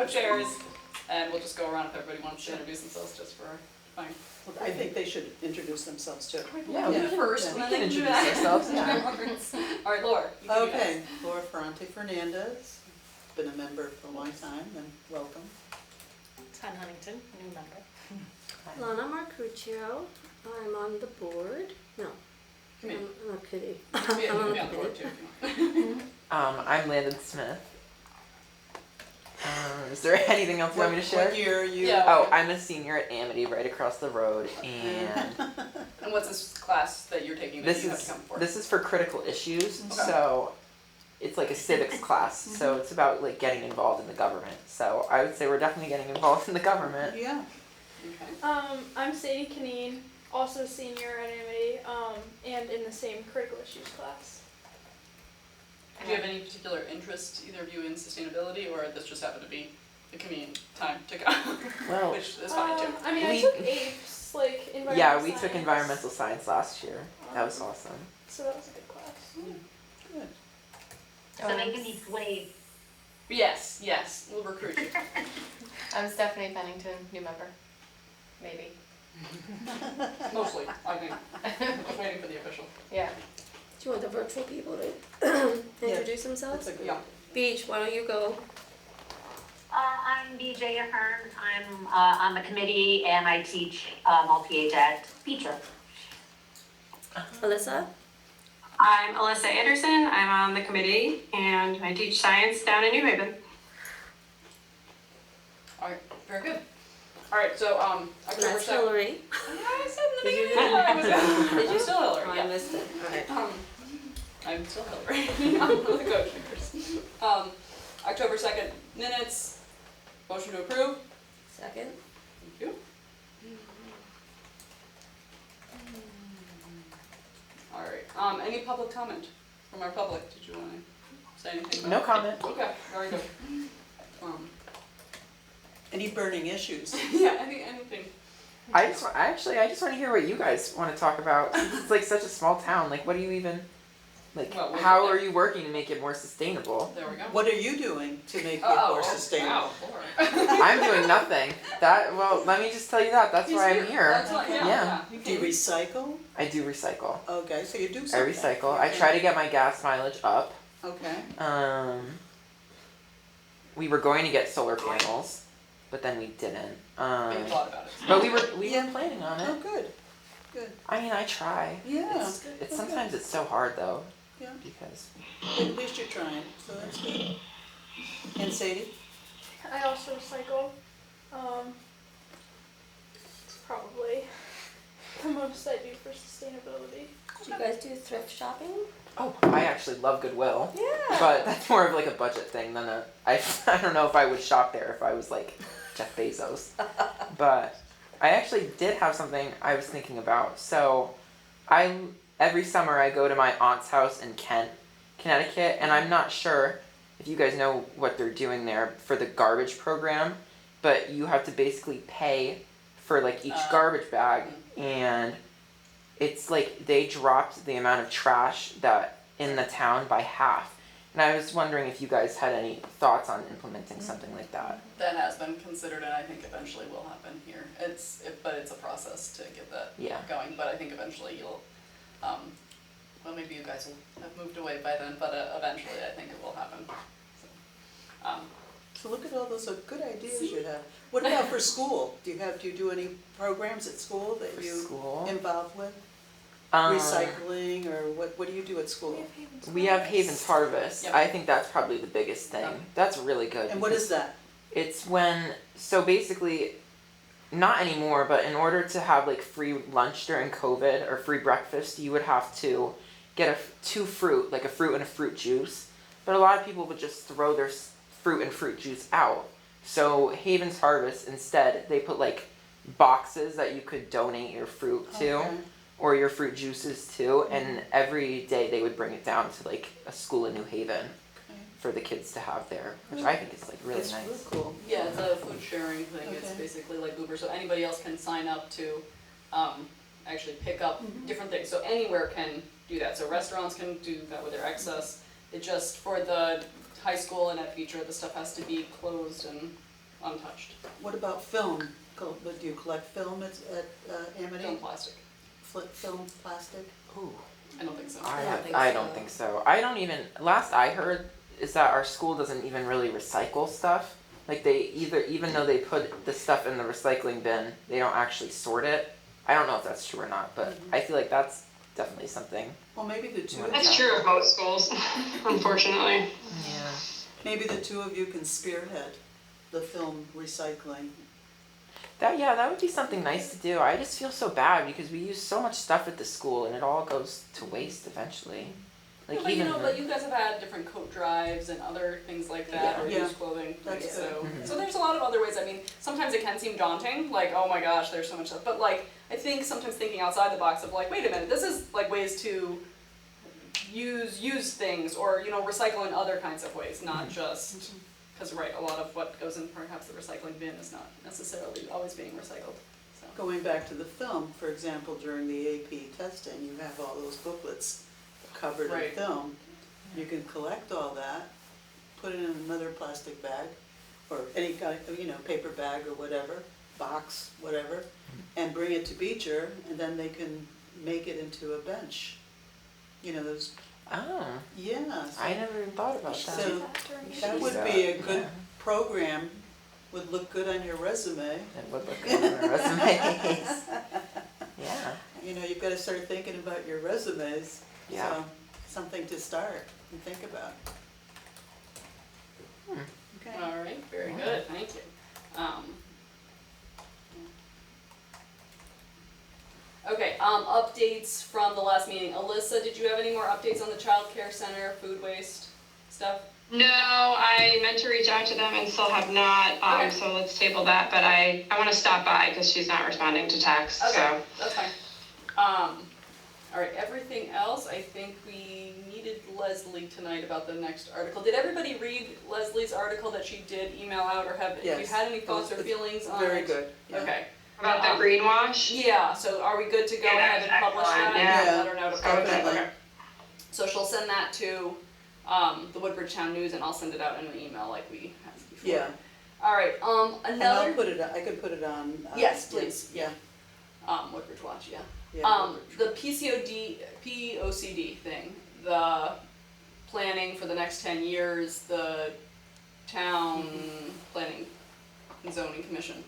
co-chairs, and we'll just go around if everybody wants to introduce themselves just for fine. I think they should introduce themselves too. Yeah, Yeah. first, Yeah. and We then can they can do introduce that. ourselves, yeah. All right, Laura. you can do that. Okay, Laura Ferrante Fernandez, been a member for a long time, and welcome. Todd Huntington, new member. Lana Marcuccio, I'm on the board. No, Committee. I'm a committee. You can be I'm on on the the board committee. too if you want. I'm Landon Smith. Is there anything else you want me to share? What year are you? Yeah. Oh, I'm a senior at Amity, right across the road, and And what's this class that you're taking that this you have to is come for? this is for critical issues. Okay. So it's like a civics class. So it's about like getting involved in the government. So I would say we're definitely getting involved in the government. Yeah, Okay. I'm Sadie Kaneen, also a senior at Amity, and in the same critical issues class. Do you have any particular interest, either of you, in sustainability, or this just happened to be the convenient time to go? Well, Which is fine too. I mean, I We- took APES, like environmental yeah, we took science, environmental science last year. That was awesome. so that was a good class. good. So they can be swayed. Yes, we'll recruit you. I'm Stephanie Pennington, new member. Maybe. Mostly, I think. Just waiting for the official. Yeah. Do you want the virtual people to introduce themselves? That's a good. Yeah. Beach, why don't you go? I'm BJ Ahern. I'm on the committee and I teach multi-age at Beecher. Alyssa? I'm Alyssa Anderson. I'm on the committee and I teach science down in New Haven. All right, very good. All right, so October That's 2nd. Hillary. I said in the Did you beginning that I was Did I'm you? still Hillary, Oh, I yeah. missed it. Alright. I'm still Hillary. I'm one of the co-chairs. October 2nd minutes. Motion to approve. Second? Thank you. All right. Any public comment from our public? Did you want to say anything? No about comment. Okay, very good. Any burning issues? Yeah, anything. I just want to hear what you guys want to talk about. It's like such a small town. Like, what do you even, like, Well, we'll how get are there. you working to make it more sustainable? There we go. What are you doing to make it Oh, more sustainable? wow, Laura. I'm doing nothing. Well, let me just tell you that. That's He's why I'm here. That's why, Yeah. yeah. Do you recycle? I do recycle. Okay, so you do I something. recycle. I try to get my gas mileage up. Okay, We were going to get solar panels, but then we didn't. We thought about it. But we were Yeah. planning on oh, it. good, good, I mean, I try. yeah, It's sometimes it's so hard though. Yeah. Because at least you're trying, so that's good. And Sadie? I also recycle. It's probably the most I do for sustainability. Do you guys do thrift shopping? I actually love Goodwill. Yeah. But that's more of like a budget thing than I don't know if I would shop there if I was like Jeff Bezos. But I actually did have something I was thinking about. So every summer I go to my aunt's house in Kent, Connecticut, and I'm not sure if you guys know what they're doing there for the garbage program, but you have to basically pay for like each garbage bag, and it's like they dropped the amount of trash that in the town by half. And I was wondering if you guys had any thoughts on implementing something like that. That has been considered, and I think eventually will happen here. But it's a process to get that Yeah. going. But I think eventually you'll, well, maybe you guys will have moved away by then. But eventually, I think it will happen. So, So look at all those good ideas you have. What about for school? Do you do any programs at school that For you school? involved with? Um, Recycling, or what do you do at school? We have Haven's Harvest. Yep. I think that's probably the biggest thing. Yep. That's really good. And what because is that? It's when, so basically, not anymore, but in order to have like free lunch during COVID or free breakfast, you would have to get two fruit, like a fruit and a fruit juice. But a lot of people would just throw their fruit and fruit juice out. So Haven's Harvest, instead, they put like boxes that you could donate your fruit to. Okay. Or your fruit juices too, and every day they would bring it down to like a school in New Haven for the kids to have there, which I think is like really That's nice. really cool. yeah, it's a food sharing thing. It's Okay. basically like Uber. So anybody else can sign up to actually pick up different things. So anywhere can do that. So restaurants can do that with their excess. It just for the high school and at Beecher, the stuff has to be closed and untouched. What about film? Do you collect film at Amity? Film plastic. Film, plastic? Ooh. I don't think so. I don't think so. I don't even, last I heard is that our school doesn't even really recycle stuff. Like they even though they put the stuff in the recycling bin, they don't actually sort it. I don't know if that's true or not, but I feel like that's definitely something. Well, maybe the two of That's true of most schools, unfortunately. Yeah. maybe the two of you can spearhead the film recycling. That would be something nice to do. I just feel so bad because we use so much stuff at the school and it all goes to waste eventually. Like Yeah, but you even know, but you guys have had different coat drives and other things like that, or Yeah. used clothing, That's things, so, good. so there's a lot of other ways, I mean, sometimes it can seem daunting, like, oh my gosh, there's so much stuff, but like, I think sometimes thinking outside the box of like, wait a minute, this is like ways to use things, or, you know, recycle in other kinds of ways, not just, cause right, a lot of what goes in perhaps the recycling bin is not necessarily always being recycled, so. Going back to the film, for example, during the AP testing, you have all those booklets covered in Right. film. You can collect all that, put it in another plastic bag, or any kind of, you know, paper bag or whatever, box, whatever, and bring it to Beecher, and then they can make it into a bench. You know, those, Oh, yeah, so I never even thought about that. So- that would be a good program, would look good on your resume. It would look good on our resumes. Yeah. You know, you've gotta start thinking about your resumes, Yeah. so, something to start and think about. Okay. Alright, very good, thank you. Okay, updates from the last meeting. Alyssa, did you have any more updates on the child care center, food waste stuff? No, I meant to reach out to them and still have not, Okay. so let's table that, but I wanna stop by, cause she's not responding to text, Okay, so. that's fine. Alright, everything else, I think we needed Leslie tonight about the next article. Did everybody read Leslie's article that she did email out, or have you Yes, had any thoughts or it's feelings on it? Very good, yeah. Okay, About the greenwash? yeah, so are we good to go Yeah, ahead and publish excellent, that? yeah. Let her know to Let's go publish with it, that. okay. So she'll send that to, the Woodbridge Town News, and I'll send it out in an email like we had before. Yeah, Alright, and I'll another, put it, I can put it on. Yes, please. Yeah, Woodbridge Watch, yeah. yeah. The POCD thing, the planning for the next 10 years, the town planning and zoning commission,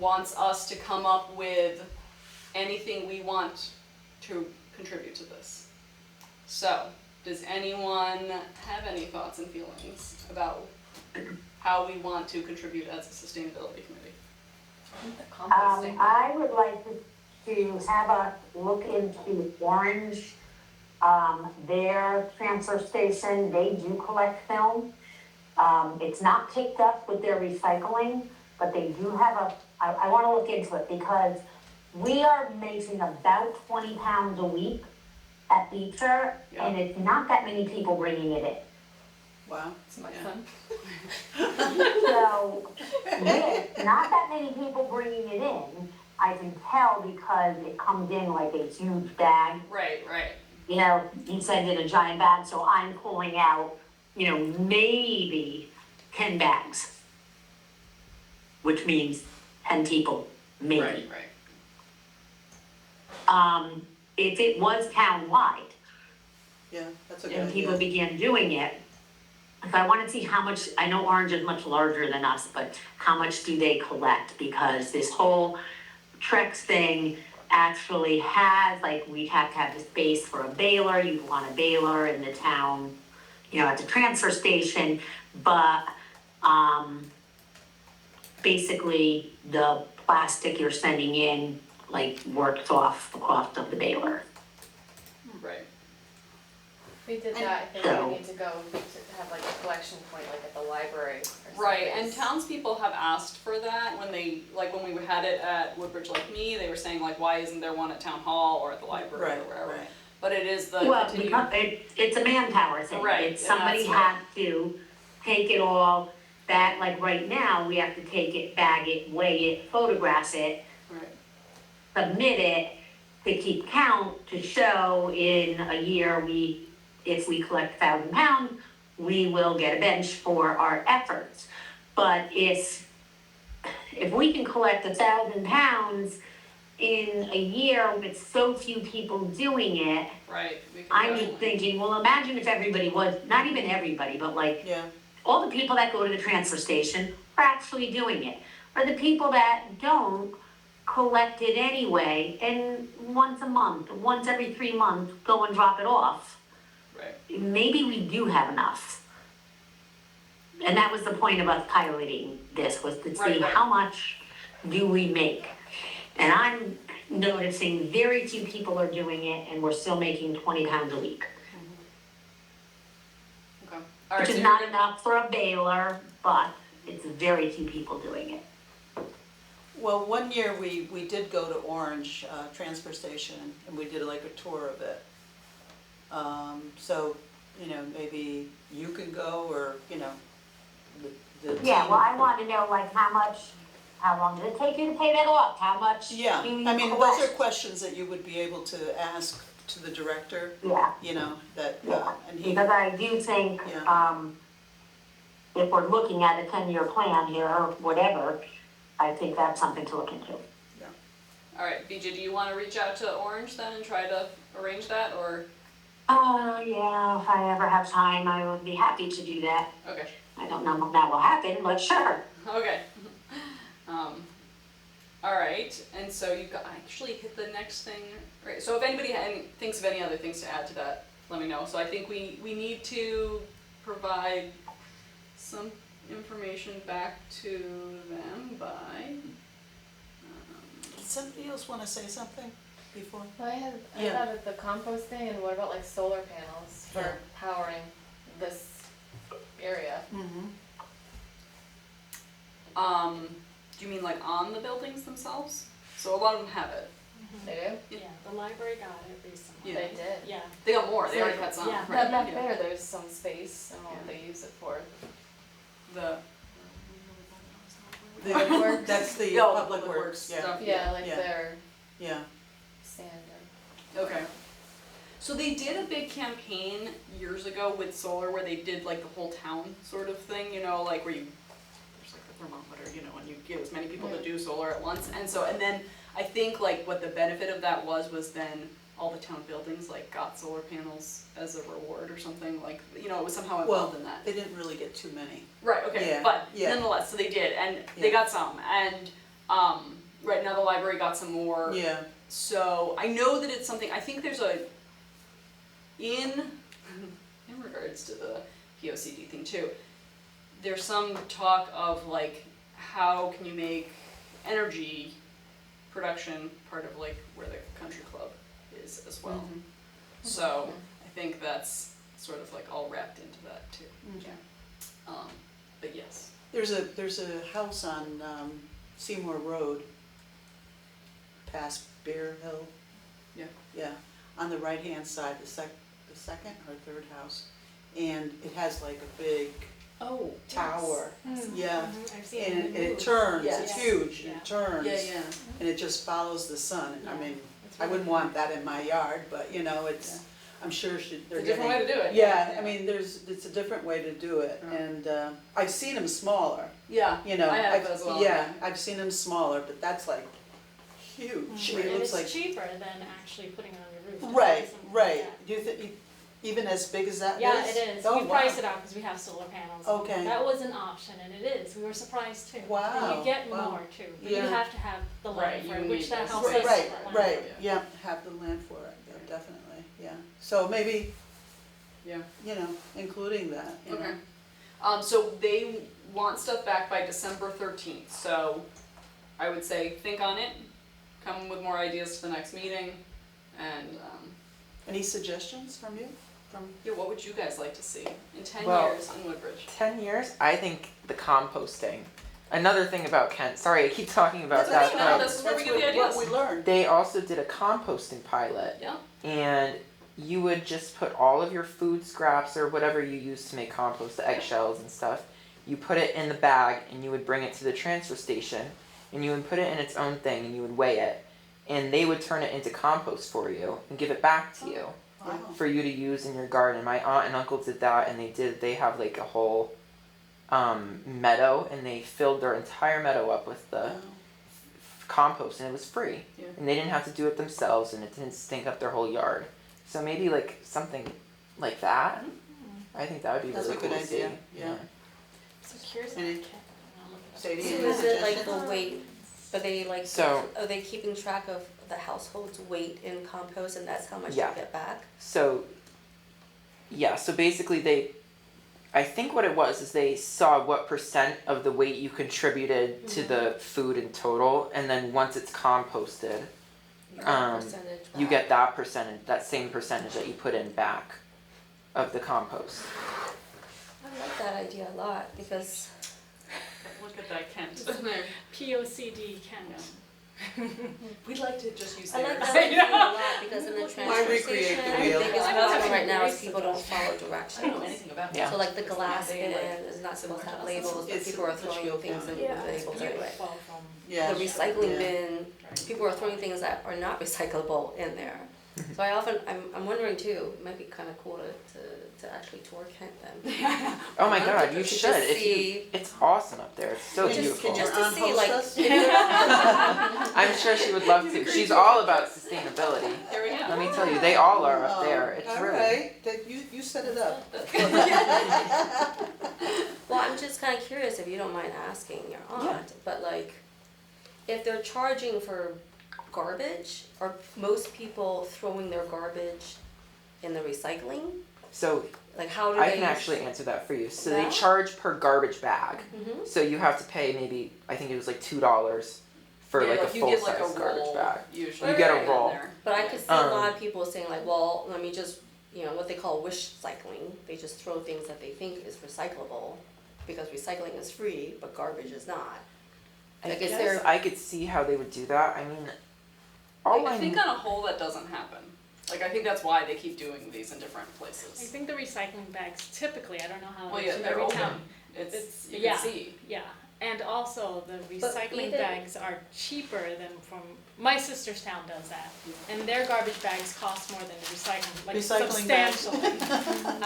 wants us to come up with anything we want to contribute to this. So, does anyone have any thoughts and feelings about how we want to contribute as a sustainability committee? I would like to have us look into Orange, their transfer station, they do collect film. It's not picked up with their recycling, but they do have I wanna look into it because we are making about 20 pounds a week at Beecher, and it's not that many people bringing it in. Wow. It's my fun. So, with not that many people bringing it in, I can tell because it comes in like a huge bag. Right, right. You know, you send in a giant bag, so I'm pulling out, you know, maybe 10 bags. Which means 10 people, maybe. Right, right. If it was town-wide, Yeah, that's a good and people idea. began doing it, if I wanna see how much, I know Orange is much larger than us, but how much do they collect? Because this whole Trex thing actually has, like, we'd have to have the space for a baler, you'd want a baler in the town, you know, at the transfer station, but, basically, the plastic you're sending in, like, works off the cost of the baler. Right. We did that, I think So- we need to go to have like a collection point, like at the library or something. Right, and townspeople have asked for that when they, like when we had it at Woodbridge Like Me, they were saying like, why isn't there one at town hall or at the library or Right, wherever? right. But it is the Well, continued, because it's a manpower thing. Right, It's and somebody that's has to take it all, that, like right now, we have to take it, bag it, weigh it, photograph it, right, submit it to keep count, to show in a year, if we collect 1,000 pounds, we will get a bench for our efforts. But if we can collect 1,000 pounds in a year with so few people doing it, Right. We can I'm definitely- just thinking, well, imagine if everybody was, not even everybody, but like Yeah, all the people that go to the transfer station are actually doing it. Or the people that don't collect it anyway, and once a month, once every 3 months, go and drop it off. Right. Maybe we do have enough. And that was the point of us piloting this, was to see Right, right. how much do we make? And I'm noticing very few people are doing it, and we're still making 20 pounds a week. Okay. All right. Which So is you're not gonna- enough for a baler, but it's very few people doing it. well, one year we did go to Orange, transfer station, and we did like a tour of it. So, you know, maybe you can go, or, you know, the team. Yeah, well, I want to know like how long did it take you to pay that off? How much do you Yeah, collect? I mean, those are questions that you would be able to ask to the director, Yeah, you know, that, yeah, and he, because I do think, Yeah. if we're looking at a 10-year plan here or whatever, I think that's something to look into. All right, BJ, do you want to reach out to Orange then and try to arrange that, or? Yeah, if I ever have time, I would be happy to do that. Okay. I don't know if that will happen, but sure. Okay. All right, and so you got actually hit the next thing. Right. So if anybody thinks of any other things to add to that, let me know. So I think we need to provide some information back to them by. did somebody else wanna say something before? Well, I Yeah. thought of the composting, and what about like solar panels for Yeah. powering this area? Mm-hmm. Do you mean like on the buildings themselves? So a lot of them have it. They do? Yeah, the library got it recently. Yeah. They did. Yeah. They got more. They So, already had some. yeah. Right? Back Yeah. there, there's some space, I don't know what they use it for. The That's the Yeah, all the public works, yeah, stuff. Yeah, like yeah. their yeah. sand and. Okay. So they did a big campaign years ago with solar where they did like the whole town sort of thing, you know, like where there's like a thermometer, you know, and you get as many people to do solar at once. And then I think like what the benefit of that was then all the town buildings like got solar panels as a reward or something, like, you know, it was somehow involved Well, in that. they didn't really get too many. Right, okay, Yeah, but yeah. nonetheless, so they did, and they Yeah. got some, and, right now the library got some more. Yeah, So I know that it's something, I think there's in regards to the POCD thing too, there's some talk of like, how can you make energy production part of like where the country club is as well. Mhm. So I think that's sort of like all wrapped into that too. Okay. But yes. there's a house on, Seymour Road, past Bear Hill. Yeah. Yeah, on the right-hand side, the second or third house, and it has like a big Oh. tower. Yeah, I've seen it. and it turns, it's Yes. huge, Yeah. it turns. Yeah. And it just follows the sun, I Yeah. mean, It's I really wouldn't want that in my yard, but you know, it's, Yeah. I'm sure they're It's a getting. different way to do it. Yeah, I mean, it's a different way to do it, Yeah. and, I've seen them smaller, Yeah, you know. I have I've- as well. Yeah, I've seen them smaller, but that's like huge, I mean, it And looks like. it's cheaper than actually putting it on your roof. to Right, have something right, like do you think, even as big as that that. is? Yeah, it is. Oh, We wow. price it out because we have solar panels. Okay. That was an option, and it is. We were surprised too. Wow, And you get wow. more too, but you Yeah. have to have the Right, land you for it, need which that this. house Right, has. right, that land. right, Yeah. yeah, have the land for it, yeah, definitely, yeah, so maybe, Yeah. you know, including that, you know. Okay. So they want stuff back by December 13th, so I would say think on it, come with more ideas to the next meeting, and, Any suggestions from you? yeah, what would you guys like to see in 10 Well- years in Woodbridge? 10 years, I think the composting. Another thing about Kent, sorry I keep talking about That's okay, that, no, but this is where we That's get the ideas. what we learned. they also did a composting pilot. Yeah. And you would just put all of your food scraps or whatever you use to make compost, the eggshells and stuff, you put it in the bag and you would bring it to the transfer station and you would put it in its own thing and you would weigh it. And they would turn it into compost for you and give it back to you Wow. for you to use in your garden. My aunt and uncle did that and they have like a whole meadow, and they filled their entire meadow up with the Oh. compost, and it was free. Yeah. And they didn't have to do it themselves, and it didn't stink up their whole yard. So maybe like something like that. I think that would be That's really a good cool to idea, see. yeah. So curious. Any- Sadie, So any is it like suggestions? the weight, are they like, So- are they keeping track of the household's weight in compost and that's how much Yeah. you get back? So, yeah, so basically I think what it was is they saw what percent of the weight you contributed to the food in total, and then once it's composted, You get a Um, percentage you back. get that percentage, that same percentage that you put in back of the compost. I like that idea a lot because Look at that Kent. POCD Kent. We'd like to just use I like theirs. that idea a lot because in the Why transfer recreate station, the the wheel? biggest I know, problem right now is nice people don't follow I don't know directions. anything about Yeah. So like the glass They, bin like, is not supposed to have similar to us. labels, but It's people are much throwing fuel things in counted. with labels anyway. Yeah. The recycling Yeah. bin, people are throwing things that are not recyclable in there. So I'm wondering too, it might be kind of cool to actually tour Kent then. Oh my To god, you just should. If you, see- it's awesome up there. It's so Can you- beautiful. can your Just to aunt see, host like, us? if you're- I'm sure she would love to. She's all about sustainability. There we go. Let me tell you, they all are up Oh, there. It's all really. right, that you set it up. Well, I'm just kind of curious if you don't mind asking your aunt, but like, if they're charging for garbage, are most people throwing their garbage in the recycling? So Like, how do I they? can actually answer that for you. So Yeah? they charge per garbage bag. Mhm. So you have to pay maybe, I think it was like $2 for Yeah, like a you full get size like a garbage roll bag. usually. You get a right in roll. there. But I could see a lot Um, of people saying like, well, let me just, what they call wish cycling. They just throw things that they think is recyclable because recycling is free, but garbage is not. I Like, is guess there- I could see how they would do that. I mean, all I think on a whole that doesn't happen. Like I think that's why they keep doing these in different I places. think the recycling bags typically, I don't know how Well, it yeah, is in they're every open. town. It's you yeah. can see. Yeah, and also the recycling even- bags are cheaper than from, my sister's town does that. And their garbage bags cost more than the recycling, like Recycling bags. substantially.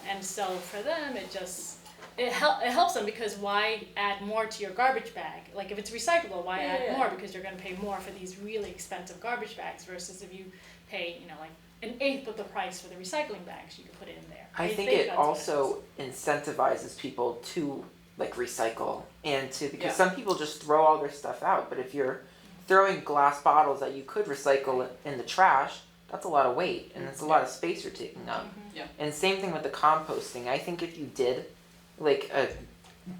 And so for them, it helps them because why add more to your garbage bag? Like if it's recyclable, why Yeah, add yeah. more? Because you're gonna pay more for these really expensive garbage bags versus if you pay, like an eighth of the price for the recycling bags, you can put it in there. I think it also incentivizes people to like recycle and to because Yeah. some people just throw all their stuff out. But if you're throwing glass bottles that you could recycle in the trash, that's a lot of weight and it's a lot of space you're taking up. Yeah. And same thing with the composting. I think if you did like a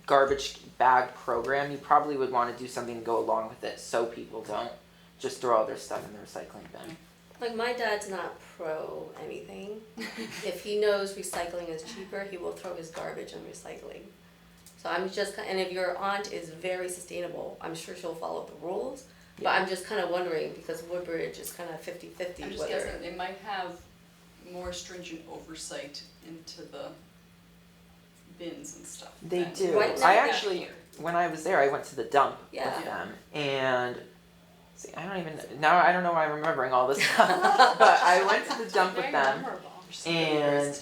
garbage bag program, you probably would want to do something to go along with it so people don't just throw all their stuff in the recycling bin. Like my dad's not pro anything. If he knows recycling is cheaper, he will throw his garbage in recycling. So I'm just, and if your aunt is very sustainable, I'm sure she'll follow the rules. But I'm just kind of wondering because Woodbridge is kind of 50-50 I'm just whether. guessing they might have more stringent oversight into the bins and stuff. They than- do. Right now- I actually, when I was there, I went to the dump Yeah. with them, and see, I don't know why I'm remembering all this stuff, but I went to the dump with Very them. memorable. And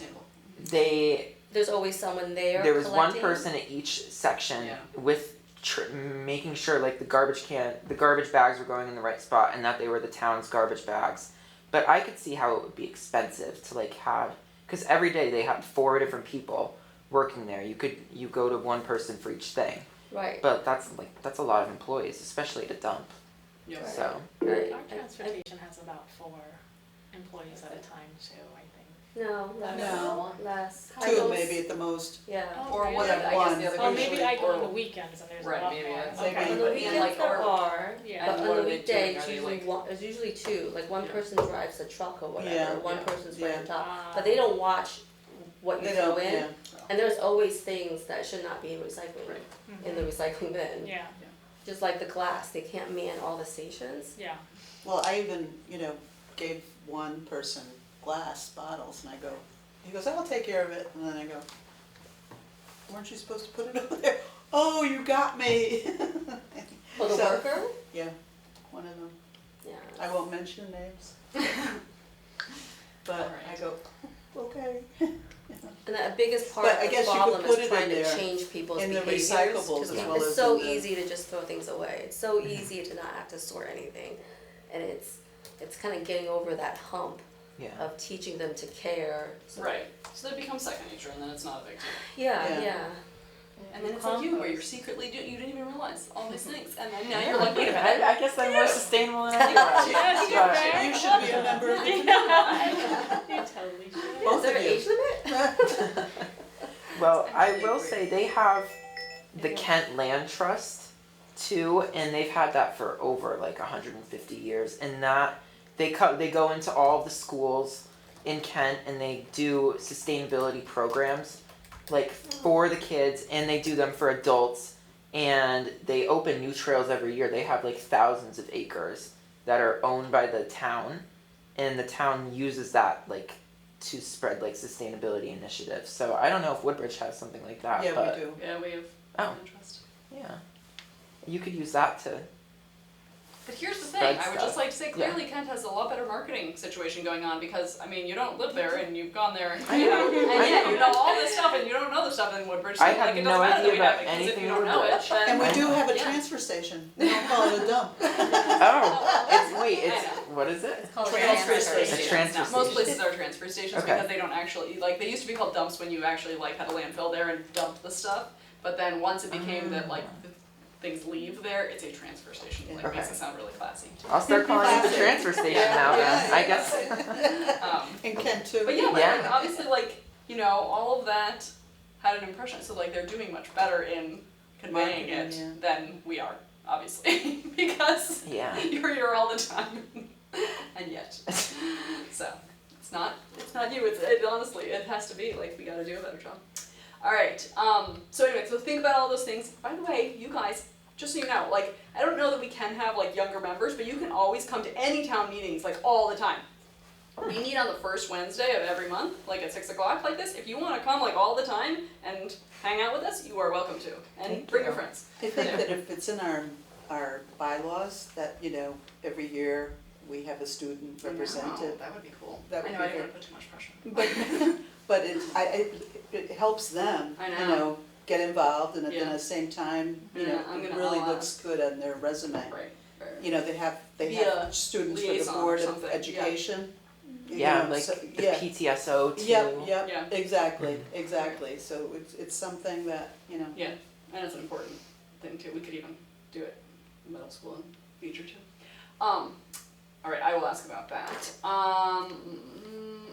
they, There's always someone there. there was one collecting. person at each section Yeah. with making sure like the garbage bags were going in the right spot and that they were the town's garbage bags. But I could see how it would be expensive to like have, because every day they had 4 different people working there. You go to one person for each thing, Right. but that's a lot of employees, especially at a dump. Yeah. Right. So Right. Our transportation has about 4 employees at a time too, I think. No, less. No. Less. I 2 don't maybe at the most. Yeah. Oh, Or really? what? Yeah, I one. guess the other Oh, maybe usually- I go on or- the weekends and there's Right, a lot maybe more. that's- Okay. maybe. On the But- weekends like, there or- are, Yeah. but And on what the are they weekdays doing? Are they, usually like- one, there's usually 2. Like one Yeah. person drives the truck or whatever. Yeah. One Yeah. person's right on top. Ah. But they don't watch what you They throw don't, in. yeah. And there's always things that should not be in recycling Right. in the recycling bin. Yeah, Just like the glass, they can't man all the stations. yeah. Well, I even, gave one person glass bottles and I go, he goes, I'll take care of it. And then I go, weren't you supposed to put it over there? Oh, you got me. Oh, the So- worker? Yeah, one of them. Yeah. I won't mention names. But I Alright. go, okay. And the biggest part But I of the guess you could problem put is it trying in to there, change people's in the behaviors. recyclables 'Cause as it's well as so in the- easy to just throw things away. It's so easy to not have to sort anything. And it's kind of getting over that hump Yeah. of teaching them to care. So, Right. So that becomes second nature, and then it's not a big deal. Yeah, Yeah. yeah. And then it's like you, where you're secretly you didn't even realize all these things, and then now you're Yeah, like, wait a minute. I guess I'm more sustainable than I realize. Yes, you're But- very You should be a member of the committee. You totally should. Both Is there of an you. age limit? Well, I Actually, will great. say they have the Kent Land Trust too, and they've had that for over like 150 years. And that they go into all the schools in Kent and they do sustainability programs like for the kids, and they do them for adults. And they open new trails every year. They have like thousands of acres that are owned by the town, and the town uses that like to spread like sustainability initiatives. So I don't know if Woodbridge has something like that, Yeah, but we do. Yeah, we have Oh. interest. yeah, you could use that to. But here's the thing, Spread I would stuff. just like to say, clearly Kent has a lot better marketing situation going on, because, I mean, you don't live there and you've gone there, I you know, know, and I yet know. you know all this stuff and you don't know the stuff in Woodbridge, so I like, have it no doesn't matter that idea we have about it, because if anything you in don't know it, Woodbridge. then. And we do have a Yeah. transfer station, we don't call it a dump. Oh, it's wait, it's I know. what is it? It's called a Transfer transfer station. station. A transfer Now, most station. places are transfer stations Okay. because they don't actually, like, they used to be called dumps when you actually like had a landfill there and dumped the stuff, but then once it became that like the things leave there, it's a transfer station, like it makes Okay. it sound really classy. I'll start calling it the Classic. transfer station Yeah, now. yeah, Then I yeah. guess. In Kent too. But yeah, but Yeah. like, obviously, like, you know, all of that had an impression, so like they're doing much better in conveying it Marketing, than we are, obviously, because Yeah. you're here all the time, and yet, so it's not you. It honestly, it has to be like we got to do a better job. All right. So anyway, so think about all those things. By the way, you guys, just so you know, like I don't know that we can have like younger members, but you can always come to any town meetings like all the time. We meet on the first Wednesday of every month, like at 6 o'clock, like this. If you want to come like all the time and hang out with us, you are welcome to, and Thank bring you. your friends. I think that if it's in our bylaws, that, you know, every year we have a student represented. That would be cool. That would I know be I didn't good. want to put too much pressure. But it helps them, I you know. know, get involved, and Yeah. at the same time, you Yeah, know, I'm it gonna- really I'll looks good on their resume. Right. You know, they have Be a students for the liaison or Board of something, yeah. Education. you Yeah, know, like so- the yeah. PTSO too. Yep, yep, Yeah. exactly, exactly, so it's something that, you know. Yeah, and it's an important thing too. We could even do it in middle school and future too. All right, I will ask about that.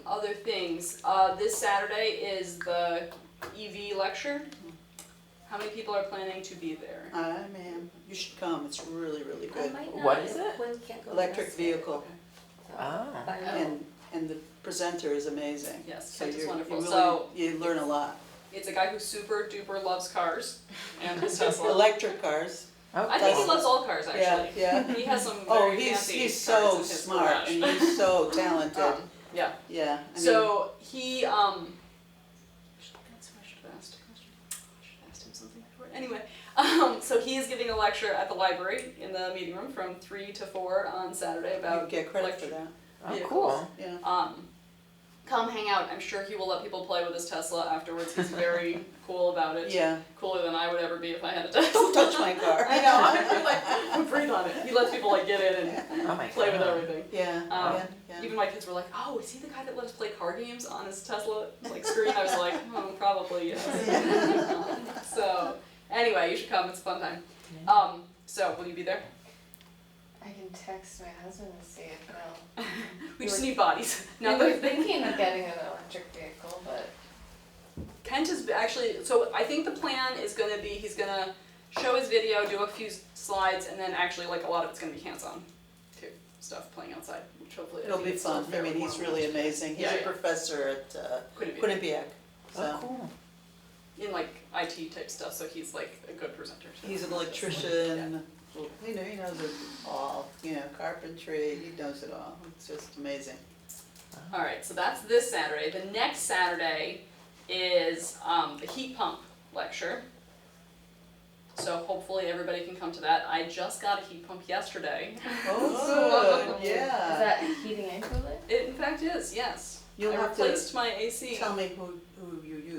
Other things. This Saturday is the EV lecture. How many people are planning to be there? Man, you should come, it's really, really I good. might not. What is it? Quinn can't go Electric this year, vehicle, so- Oh. but- and the presenter is amazing. Yes, So Kent is you wonderful. really, So you learn a lot. it's a guy who super duper loves cars and his Tesla. Electric cars, Oh, I think he cool. loves all cars yeah, actually. yeah. He has some Oh, very he's fancy he's cars so in his smart garage. and he's so talented. Yeah. Yeah, I mean, So he that's what I should have asked. I should have asked him something before. Anyway, so he is giving a lecture at the library in the meeting room from 3 to 4 on Saturday you about get credit for that. Oh, vehicles. cool. Yeah. Come hang out. I'm sure he will let people play with his Tesla afterwards. He's very cool about it. Yeah. Cooler than I would ever be if I had a Tesla. Don't touch my car. I know. I'm like, breathe on it. He lets people like get in and Oh my play with God. everything. Yeah. Yeah. Even my kids were like, "Oh, is he the guy that let us play card games on his Tesla like screen?" I was like, "Oh, probably yes." So anyway, you should come. It's a fun time. So will you be there? I can text my husband and see if he'll. We just need bodies. No, Now we're the thinking of getting an electric vehicle, but Kent is actually. So I think the plan is gonna be he's gonna show his video, do a few slides, and then actually like a lot of it's gonna be hands-on too, stuff playing outside, which hopefully I It'll think be it's still fun. I fairly mean, he's normal. really amazing. He's Yeah, a yeah. professor at Couldn't be Quinnipiac. Oh, So cool. in like IT type stuff, so he's like a good presenter. So. he's an electrician. Well, you know, he knows it all. You know, carpentry. He knows it all. It's just amazing. All right, so that's this Saturday. The next Saturday is the heat pump lecture. So hopefully everybody can come to that. I just got a heat pump yesterday. Oh, good. is Yeah. that heating and cooling? It in fact is, yes. You'll I have to replaced my AC. Tell me who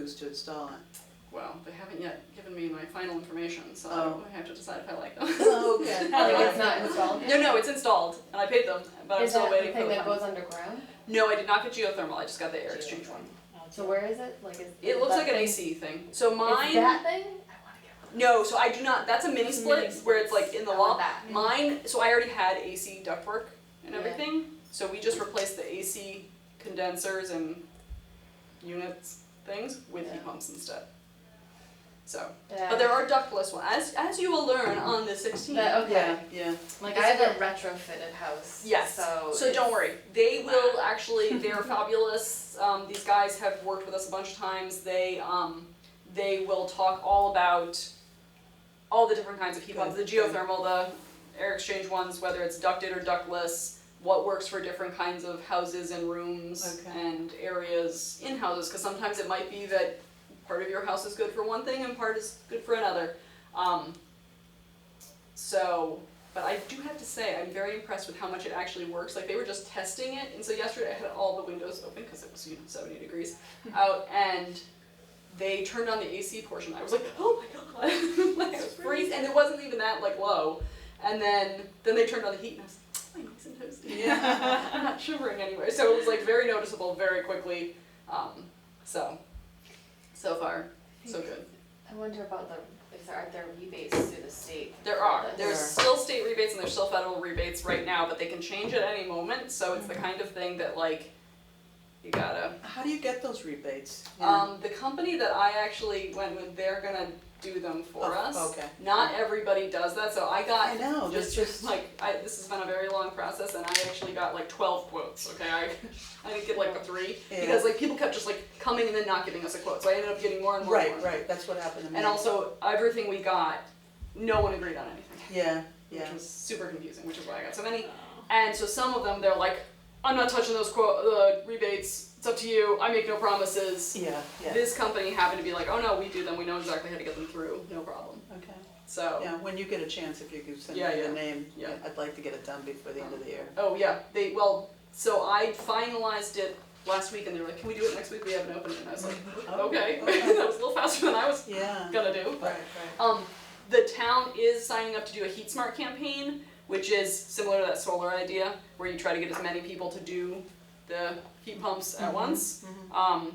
who's to install it. Well, they haven't yet given me my final information, so Oh. I have to decide if I like them. Oh, okay. Like it's not installed yet? No, it's installed, and I paid them, but I'm Is still that waiting the for thing the that final. goes underground? No, I did not get geothermal, I just got the air exchange one. So where is it? Like is It looks that like an thing- AC thing. So mine, Is that thing? I wanna get one. no, so I do not, that's a mini It's a split, mini split. where it's like in the I wall. want that. Mine, so I already had AC ductwork and Yeah. everything, so we just replaced the AC condensers and units things with heat Yeah. pumps instead. So, Yeah. but there are ductless ones, as you will learn on the 16th. Okay. Yeah, Like Is I have it- a retrofitted house. Yes. So So don't it's- worry, they will actually, they're fabulous, these guys have worked with us a bunch of times, they will talk all about all the different kinds of heat pumps, the Good, good. geothermal, the air exchange ones, whether it's ducted or ductless, what works for different kinds of houses and rooms Okay. and areas in houses, cause sometimes it might be that part of your house is good for one thing and part is good for another. So, but I do have to say, I'm very impressed with how much it actually works. Like, they were just testing it, and so yesterday I had all the windows open because it was 70 degrees out, and they turned on the AC portion. I was like, oh my god, like, it was freezing, and it wasn't even that like low. And then they turned on the heat, and I was like, oh, nice and toasty. Yeah. I'm not shivering anywhere. So it was like very noticeable, very quickly. So far, so good. I wonder about are there rebates through the state? There for are. this? There's still state rebates and there's still federal rebates right now, but they can change at any moment, so it's the Mm-hmm. kind of thing that like, you gotta. how do you get those rebates? Yeah. The company that I actually went with, they're gonna do them for Oh, us. okay. Not everybody does that, so I got. I know, Just that's just, this has been a very long process, and I actually got like 12 quotes. Okay, I didn't get like the 3 Yeah. because like people kept just like coming and then not giving us a quote, so I ended up getting more and more. and right, more. right, that's what happened to me. And also everything we got, no one agreed on anything. Yeah, yeah, Which was super confusing, which is why I got so many. And so some of them, they're like, I'm not touching those rebates, it's up to you, I make no promises. yeah, yeah, This company happened to be like, oh no, we do them, we know exactly how to get them through, no problem. okay. So, Yeah, when you get a chance, if you could send me Yeah, the yeah, name, yeah. I'd like to get it done before the end of the year. oh yeah, so I finalized it last week and they were like, can we do it next week, we have an opening, and I was like, okay, that was a little faster than I was Yeah, gonna do, right, but. right. The town is signing up to do a Heat Smart campaign, which is similar to that solar idea, where you try to get as many people to do the heat pumps at once.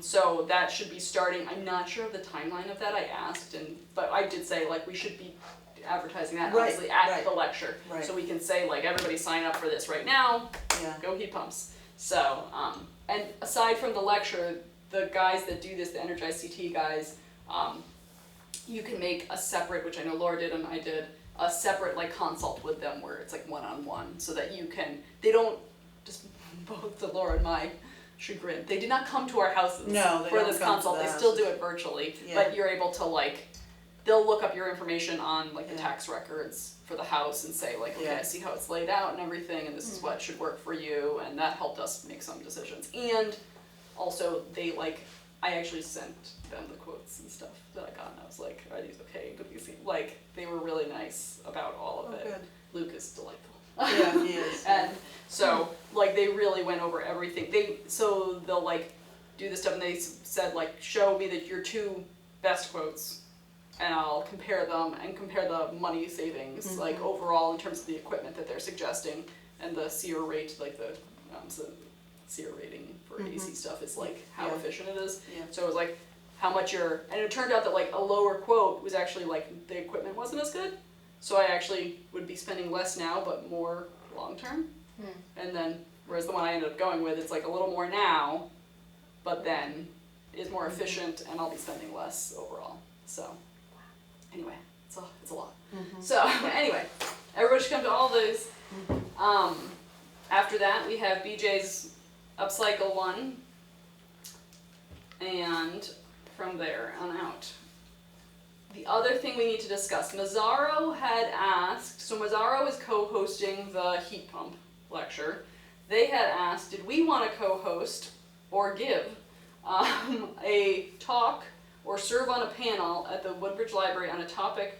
So that should be starting, I'm not sure of the timeline of that, I asked, but I did say, like, we should be advertising that Right, obviously at right, the lecture. right. So we can say, like, everybody sign up for this right now, Yeah, go heat pumps. So, and aside from the lecture, the guys that do this, the Energized CT guys, you can make a separate, which I know Laura did and I did, a separate like consult with them where it's like one-on-one, so that you can, they don't, just both to Laura and my chagrin, they did not come to our houses No, they for don't this come to consult, the they still houses. do it virtually, Yeah. but you're able to like, they'll look up your information on like the Yeah. tax records for the house and say like, okay, Yeah. I see how it's laid out and everything, and this is what should work for you, and that helped us make some decisions. And also, they like, I actually sent them the quotes and stuff that I got, and I was like, are these okay? Could we see? Like, they were really nice about all of oh, it. good. Luke is delightful. Yeah, he is. And so, like, they really went over everything. So they'll like do this stuff, and they said like, show me your 2 best quotes, and I'll compare them and compare the money savings, like overall in terms of the equipment that they're suggesting, and the SEER rate, like the SEER rating for AC stuff is like how Yeah. efficient it is. Yeah. So it was like how much and it turned out that like a lower quote was actually like the equipment wasn't as good. So I actually would be spending less now but more long term. And then whereas the one I ended up going with, it's like a little more now, but then is more efficient and I'll be spending less overall. So anyway, it's a lot. So anyway, everybody should come to all those. After that we have BJ's Upcycle one, and from there on out. The other thing we need to discuss, Mazzaro had asked, so Mazzaro is co-hosting the heat pump lecture. They had asked, did we want to co-host or give a talk or serve on a panel at the Woodbridge Library on a topic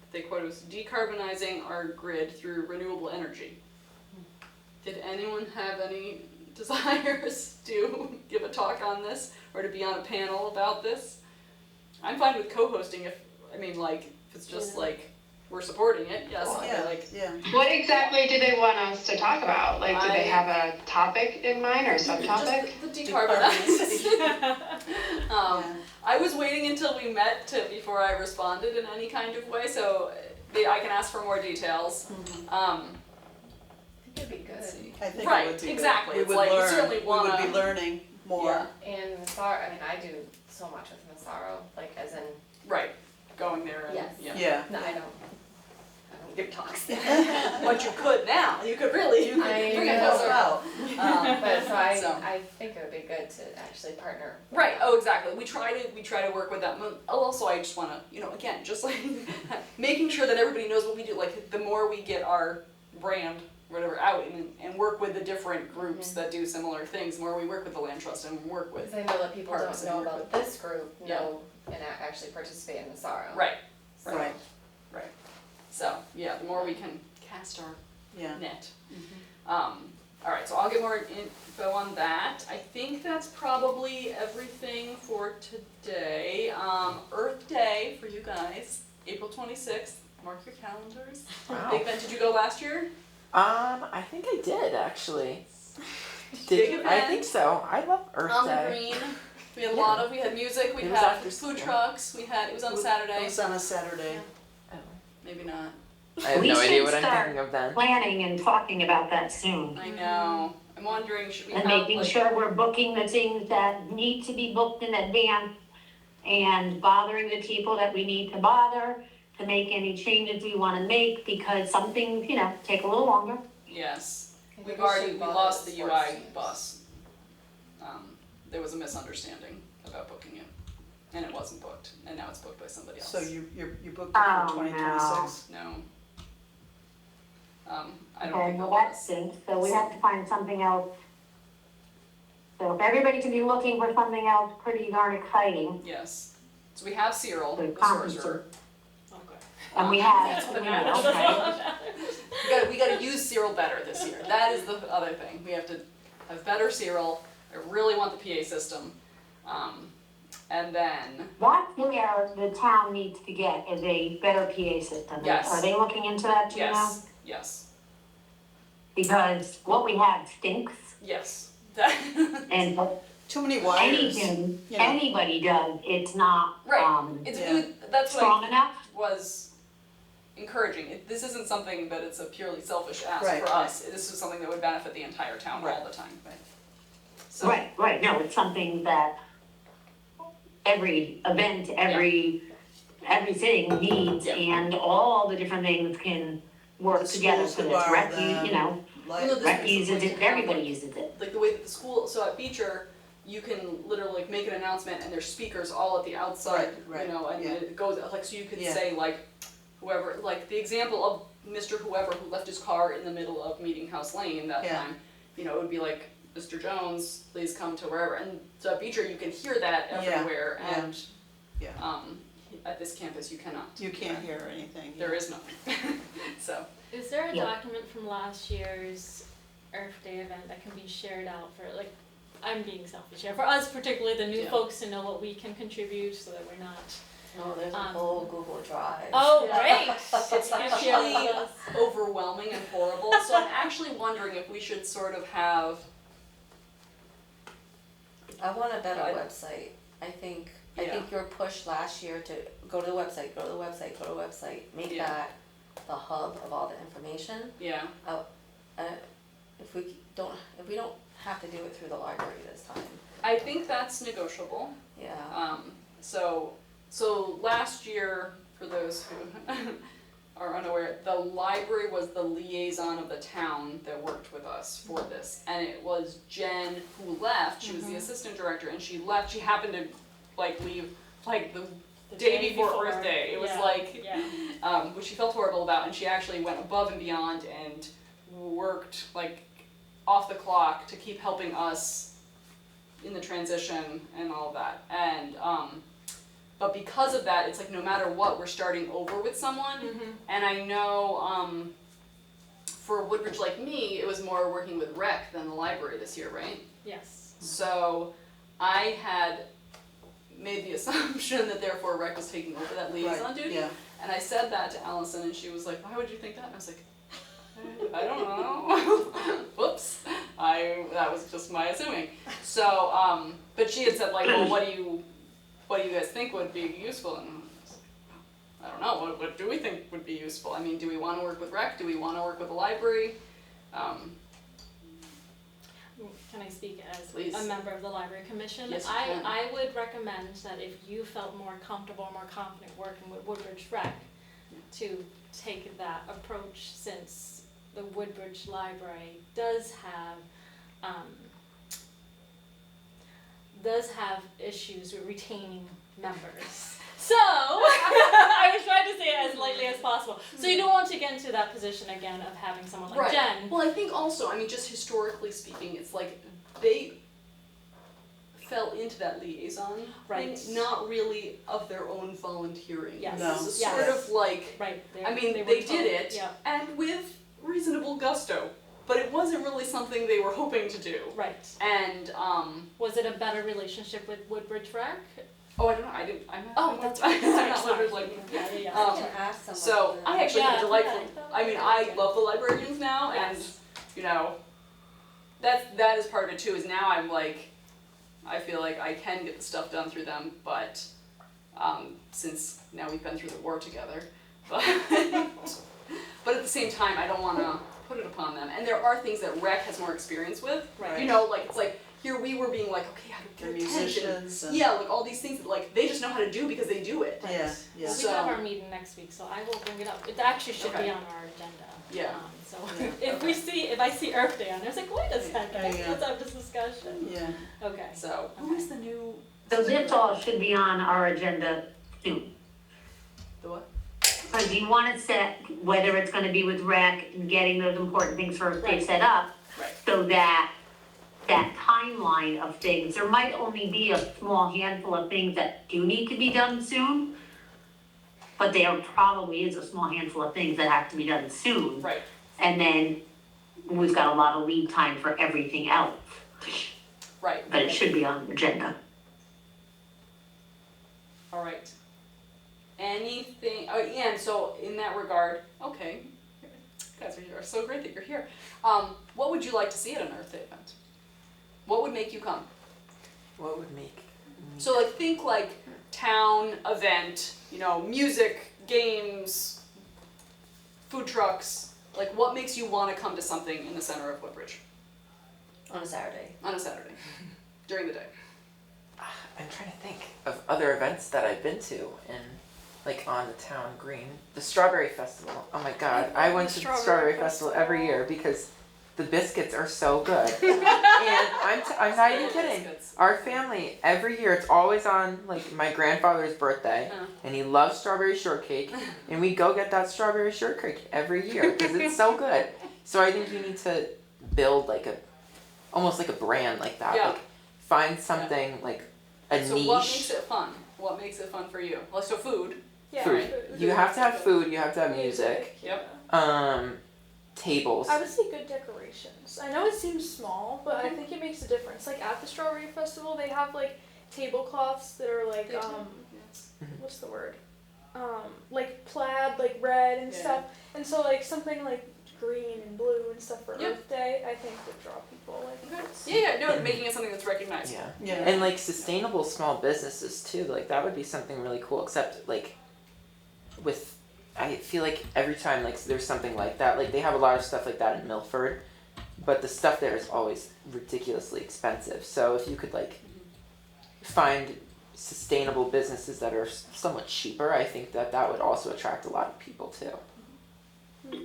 that they quote was decarbonizing our grid through renewable energy. Did anyone have any desires to give a talk on this or to be on a panel about this? I'm fine with co-hosting if it's just Yeah. like we're supporting it. Yes, I'd be Yeah, like yeah. What exactly do they want us to talk about? Like, do they have a topic in mind or subtopic? just the decarbonize. Yeah. I was waiting until we met before I responded in any kind of way, so I can ask for more details. I think it'd be good. Let's see. I think Right, it would be good. exactly. We It's would like, you learn, certainly we would be wanna- learning more. Yeah. And Massaro, I mean, I do so much with Massaro, like as in, Right, going there and Yes. Yeah. no, I don't give talks. But you could now. You could really. You could I bring it know. closer. But so So. I think it would be good to actually partner. with Right. them. Oh, exactly. We try to work with them. Also, I just want to, again, just like making sure that everybody knows what we do. Like the more we get our brand, whatever, out and work with the different groups that do similar things, the more we work with the Land Trust and work with. Because I know that people Parks don't and know work about with- this group, know and actually participate in Massaro. Right. So, Right. So yeah, the more we can cast our Yeah. net. All right, so I'll get more info on that. I think that's probably everything for today. Earth Day for you guys, April 26th. Mark your calendars. Wow. Big event. Did you go last year? I think I did actually. Big Did you? I event. think so. I love Earth On the Day. green. We had a Yeah. lot of. We had music. We It was had after food school. trucks. It was on It Saturday. was on a Saturday. Oh. Maybe not. I have We no idea should what I'm start thinking of then. Planning and talking about that soon. I know. I'm wondering, should we And have making like, sure we're booking the things that need to be booked in advance and bothering the people that we need to bother to make any changes we wanna make, because some things, take a little longer. Yes. I think We've we already, should we bother lost the the sports UI teams. bus. There was a misunderstanding about booking it, and it wasn't booked, and now it's booked by somebody else. So you booked it Oh, for no. 2026? No. I don't Okay, think well, it that was. stinks, so we have to find something else. So if everybody can be looking for something else pretty darn exciting, Yes. So we have Cyril, The the sorcerer. Okay. and we have, That's what okay, We gotta use Cyril better this year. That is the other thing. We have to have better Cyril. I really want the PA system. And then, that's where the town needs to get, is a better PA system. Yes. Are they looking into that, do you know? yes, yes, Because what we have stinks, yes. and Too many wires. anything you know. anybody does, it's not, Right. It's Yeah. good, that's what strong enough. was encouraging. This isn't something that it's a purely selfish ask Right, for us. This is something that would benefit the entire town all the time. Right. So, Right, no, it's something that every event, everything needs, Yeah. and all the different things can work The together, schools so can that borrow rec, them. You know, this rec is uses like it, to everybody have, uses it. like the way that the school, so at Beecher, you can literally make an announcement and there's speakers all at the outside, Right, you know, and yeah. it goes, like, so you could Yeah. say like, whoever, like the example of Mr. Whoever who left his car in the middle of Meeting House Lane that Yeah. time, it would be like, Mr. Jones, please come to wherever, and so at Beecher, you can hear that Yeah, everywhere, yeah, and, yeah. at this campus, you cannot. You can't hear anything. There is nothing, so, Is there a Yeah. document from last year's Earth Day event that can be shared out for, like, I'm being selfish here, for us particularly, the new Yeah. folks to know what we can contribute so that we're not. Oh, there's a Um, whole Google Drive. Oh, Yeah. great! it's Yeah, actually share with us. overwhelming and horrible, so I'm actually wondering if we should sort of have, I want a better I- website. I think Yeah. your push last year to go to the website, make Yeah. that the hub of all the information. yeah, If we don't have to do it through the library this time. I think that's negotiable. Yeah. So last year, for those who are unaware, the library was the liaison of the town that worked with us for this. And it was Jen who left, she was the assistant director, and she left, she happened to leave the The day before Earth Day. It was Yeah. which she felt horrible about, and she actually went above and beyond and worked off the clock to keep helping us in the transition and all of that. And but because of that, it's no matter what, we're starting over with someone. Mm-hmm. And I know for Woodbridge like me, it was more working with rec than the library this year, right? Yes. So I had made the assumption that therefore rec was taking over that liaison Right, duty. yeah. And I said that to Allison, and she was like, "Why would you think that?" And I was like, "I don't know." Whoops. That was just my assuming. So, but she had said like, "Well, what do you guys think would be useful?" And I was like, I don't know. What do we think would be useful? I mean, do we want to work with rec? Do we want to work with the library? Can I speak as Please. a member of the library commission? Yes, you can. I would recommend that if you felt more comfortable, more confident working with Woodbridge Rec, to take that approach, since the Woodbridge Library does have issues with retaining members. So, I was trying to say it as lightly as possible. So you don't want to get into that position again of having someone like Right. Jen. Well, I think also, I mean, just historically speaking, it's like they fell into that liaison Right. thing, not really of their own volunteering. Yes. No. It was Yes. sort of like, Right. I mean, were they told. did it, Yeah. and with reasonable gusto, but it wasn't really something they were hoping to do. Right. And, Was it a better relationship with Woodbridge Rec? oh, I don't know, I'm not. Oh, that's right. I'm not Woodbridge, like, Yeah, yeah, yeah. Um, ask someone. so I actually have a Yeah, delightful, yeah, I mean, I love the librarians now, and, Yes. you know, that is part of it too, is now I'm like, I feel like I can get the stuff done through them, but, since now we've been through the war together, but at the same time, I don't wanna put it upon them, and there are things that rec has more experience with, Right. you know, like, it's like, here we were being like, okay, how to They're get attention. musicians and. Yeah, like all these things that like, they just know how to do because they do it. Yeah, yeah. Well, we So- have our meeting next week, so I will bring it up. It actually should be Okay. on our agenda. Yeah. So Yeah. if I see Earth Day on there, it's like, wait a second, Yeah. let's have this discussion. Yeah, Okay. So, who is the new, So this all should be on our agenda soon. the what? So do you wanna set, whether it's gonna be with rec and getting those important things first day Right. set up? Right. So that timeline of things, there might only be a small handful of things that do need to be done soon. But there probably is a small handful of things that have to be done soon. Right. And then we've got a lot of lead time for everything else, Right. but it should be on the agenda. All right. Anything, oh, yeah, and so in that regard, okay, you guys are so great that you're here. What would you like to see at an Earth Day event? What would make you come? What would make me So like, think like town event, you know, music, games, food trucks, like what makes you wanna come to something in the center of Woodbridge On a Saturday. on a Saturday, during the day? I'm trying to think of other events that I've been to and like on the town green. The Strawberry Festival. Oh my god. I went to the Strawberry Festival every year because the biscuits are so good. And I'm not even kidding. Biscuits. Our family, every year, it's always on like my grandfather's birthday, and he loves strawberry shortcake, and we go get that strawberry shortcake every year because it's so good. So I think you need to build like almost like a brand like that. Yeah. Like find something like a So niche. what makes it fun? What makes it fun for you? Well, so food. Yeah. Food. You have to have food. You have to have music. Yep. Tables. I would say good decorations. I know it seems small, but I think it makes a difference. Like at the Strawberry Festival, they have like tablecloths that are like They do, what's the word? Like plaid, like red and Yeah. stuff. And so like something like green and blue and stuff for Yep. Earth Day, I think would draw people. Like Yeah, no, making it something that's recognized. Yeah. yeah. And like sustainable small businesses too, like that would be something really cool, except like with, I feel like every time like there's something like that, like they have a lot of stuff like that in Milford, but the stuff there is always ridiculously expensive. So if you could like find sustainable businesses that are somewhat cheaper, I think that would also attract a lot of people too.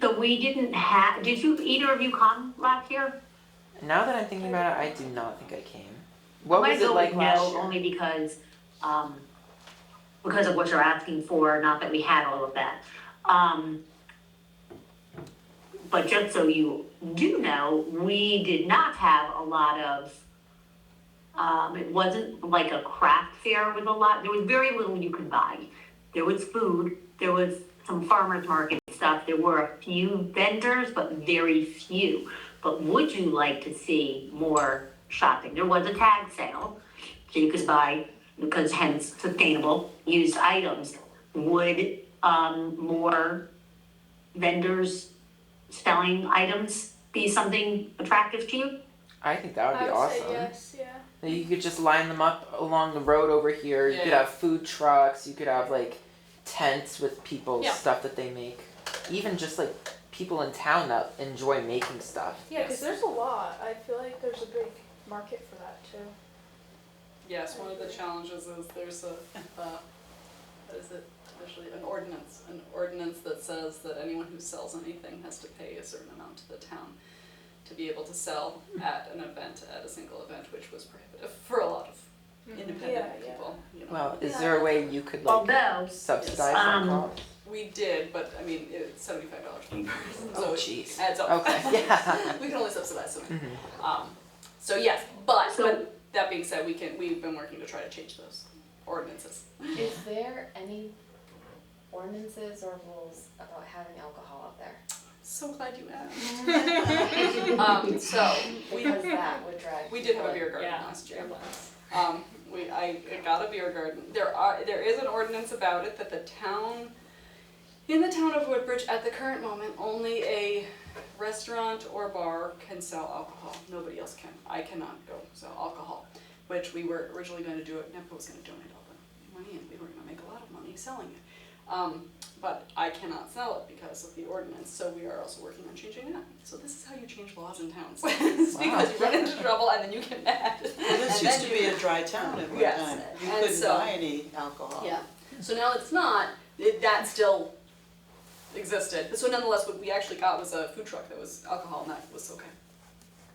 So we didn't have, did you, either of you come last year? Now that I'm thinking about it, I do not think I came. What I was it go like with last no, year? only because of what you're asking for, not that we had all of that. But just so you do know, we did not have a lot of, it wasn't like a craft fair with a lot, there was very little you could buy. There was food, there was some farmers market stuff, there were a few vendors, but very few. But would you like to see more shopping? There was a tag sale, so you could buy because hence sustainable used items. Would, more vendors selling items be something attractive to you? I think that would I be would awesome. say yes, yeah. You could just line them up along the road over here. You could Yeah. have food trucks. You could have like tents with people's Yeah. stuff that they make. Even just like people in town that enjoy making stuff. Yeah, because there's a lot. I feel like there's a big market for that too. Yes, one of the challenges is there's a, what is it, actually, an ordinance that says that anyone who sells anything has to pay a certain amount to the town to be able to sell at an event, at a single event, which was prohibitive for a lot of independent Yeah, yeah. people, you know. Well, is there a way you could like Although, subsidize that cost? We did, but I mean, it's $75 per person, so Oh, it jeez. adds up. Okay, yeah. We can only subsidize so many. Mhm. So yes, but So- that being said, we've been working to try to change those ordinances. Is there any ordinances or rules about having alcohol out there? So glad you asked. So Because that would drive. we did have a people- beer garden Yeah, last year. there was. I got a beer garden. There is an ordinance about it that in the town of Woodbridge at the current moment, only a restaurant or bar can sell alcohol. Nobody else can. I cannot go sell alcohol, which we were originally going to do it. NEPA was going to donate all the money and we were going to make a lot of money selling it. But I cannot sell it because of the ordinance, so we are also working on changing that. So this is how you change laws in towns. It's because you run into trouble and then you get mad. This And used then to be a dry town at one Yes, time. You and couldn't so- buy any alcohol. Yeah, so now it's not, that still existed. So nonetheless, what we actually got was a food truck that was alcohol and that was okay.